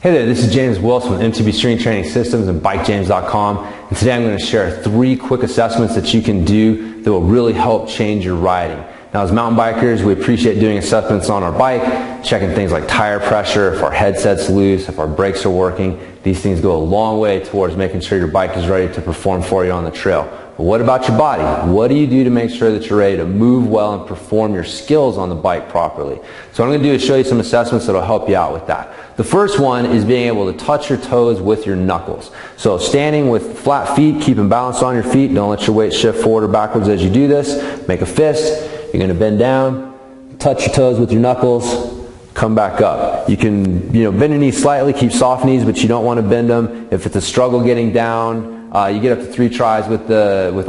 Hey there, this is James Wilson with MTB Strength Training Systems and BikeJames.com, and today I'm going to share 3 quick assessments that you can do that will really help change your riding. Now, as mountain bikers, we appreciate doing assessments on our bike, checking things like tire pressure, if our headset's loose, if our brakes are working. These things go a long way towards making sure your bike is ready to perform for you on the trail. But what about your body? What do you do to make sure that you're ready to move well and perform your skills on the bike properly? So what I'm going to do is show you some assessments that will help you out with that. The first one is being able to touch your toes with your knuckles. So standing with flat feet, keeping balance on your feet. Don't let your weight shift forward or backwards as you do this. Make a fist. You're going to bend down, touch your toes with your knuckles, come back up. You can, bend your knees slightly, keep soft knees, but you don't want to bend them. If it's a struggle getting down, you get up to 3 tries with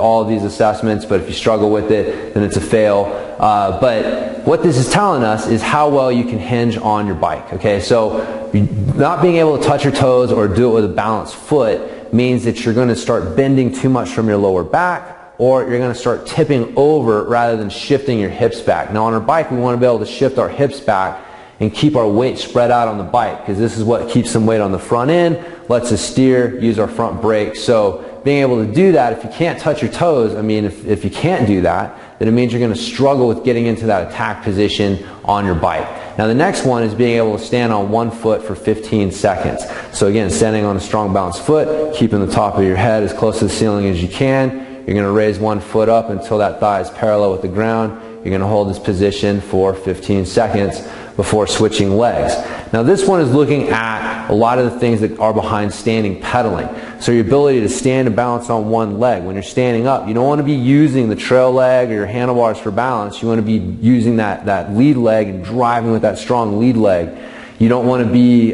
all of these assessments, but if you struggle with it, then it's a fail. But what this is telling us is how well you can hinge on your bike. Okay, so not being able to touch your toes or do it with a balanced foot means that you're going to start bending too much from your lower back, or you're going to start tipping over rather than shifting your hips back. Now on our bike, we want to be able to shift our hips back and keep our weight spread out on the bike, because this is what keeps some weight on the front end, lets us steer, use our front brake. So being able to do that, if you can't touch your toes, if you can't do that, then it means you're going to struggle with getting into that attack position on your bike. Now the next one is being able to stand on one foot for 15 seconds. So again, standing on a strong balanced foot, keeping the top of your head as close to the ceiling as you can. You're going to raise one foot up until that thigh is parallel with the ground. You're going to hold this position for 15 seconds before switching legs. Now this one is looking at a lot of the things that are behind standing pedaling. So your ability to stand and balance on one leg. When you're standing up, you don't want to be using the trail leg or your handlebars for balance. You want to be using that lead leg and driving with that strong lead leg. You don't want to be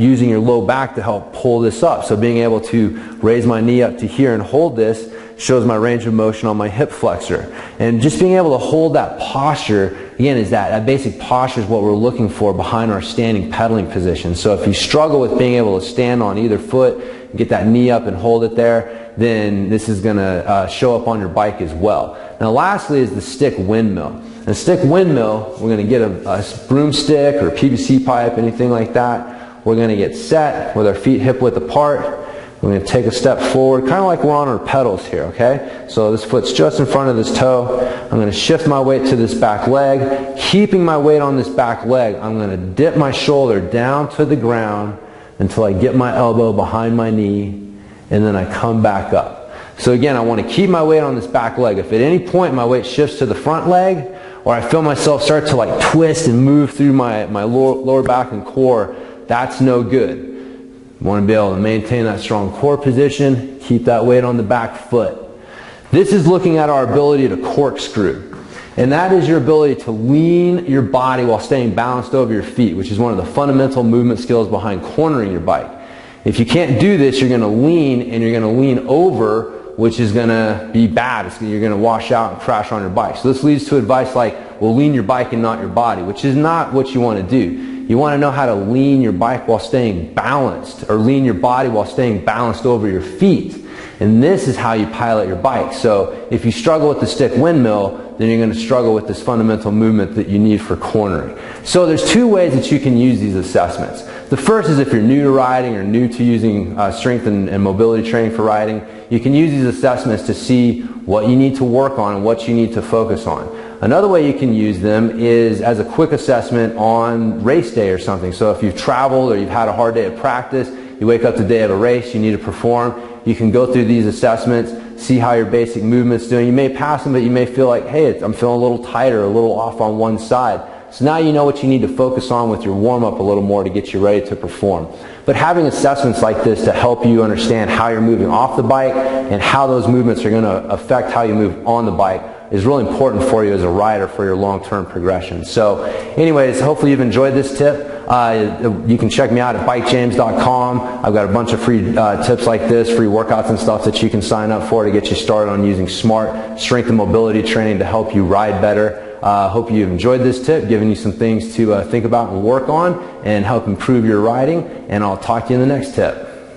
using your low back to help pull this up. So being able to raise my knee up to here and hold this shows my range of motion on my hip flexor. And just being able to hold that posture, again, is that basic posture is what we're looking for behind our standing pedaling position. So if you struggle with being able to stand on either foot, get that knee up and hold it there, then this is going to show up on your bike as well. Now lastly is the stick windmill. And the stick windmill, we're going to get a broomstick or a PVC pipe, anything like that. We're going to get set with our feet hip width apart. We're going to take a step forward, kind of like we're on our pedals here, okay? So this foot's just in front of this toe. I'm going to shift my weight to this back leg. Keeping my weight on this back leg, I'm going to dip my shoulder down to the ground until I get my elbow behind my knee, and then I come back up. So again, I want to keep my weight on this back leg. If at any point my weight shifts to the front leg, or I feel myself start to like twist and move through my lower back and core, that's no good. You want to be able to maintain that strong core position, keep that weight on the back foot. This is looking at our ability to corkscrew. And that is your ability to lean your body while staying balanced over your feet, which is one of the fundamental movement skills behind cornering your bike. If you can't do this, you're going to lean, and you're going to lean over, which is going to be bad. You're going to wash out and crash on your bike. So this leads to advice like, well, lean your bike and not your body, which is not what you want to do. You want to know how to lean your bike while staying balanced, or lean your body while staying balanced over your feet. And this is how you pilot your bike. So if you struggle with the stick windmill, then you're going to struggle with this fundamental movement that you need for cornering. So there's 2 ways that you can use these assessments. The first is if you're new to riding or new to using strength and mobility training for riding, you can use these assessments to see what you need to work on and what you need to focus on. Another way you can use them is as a quick assessment on race day or something. So if you've traveled or you've had a hard day of practice, you wake up the day of a race, you need to perform, you can go through these assessments, see how your basic movement's doing. You may pass them, but you may feel like, hey, I'm feeling a little tighter, a little off on one side. So now you know what you need to focus on with your warm-up a little more to get you ready to perform. But having assessments like this to help you understand how you're moving off the bike and how those movements are going to affect how you move on the bike is really important for you as a rider for your long-term progression. So anyways, hopefully you've enjoyed this tip. You can check me out at BikeJames.com. I've got a bunch of free tips like this, free workouts and stuff that you can sign up for to get you started on using smart strength and mobility training to help you ride better. Hope you've enjoyed this tip, giving you some things to think about and work on and help improve your riding. And I'll talk to you in the next tip.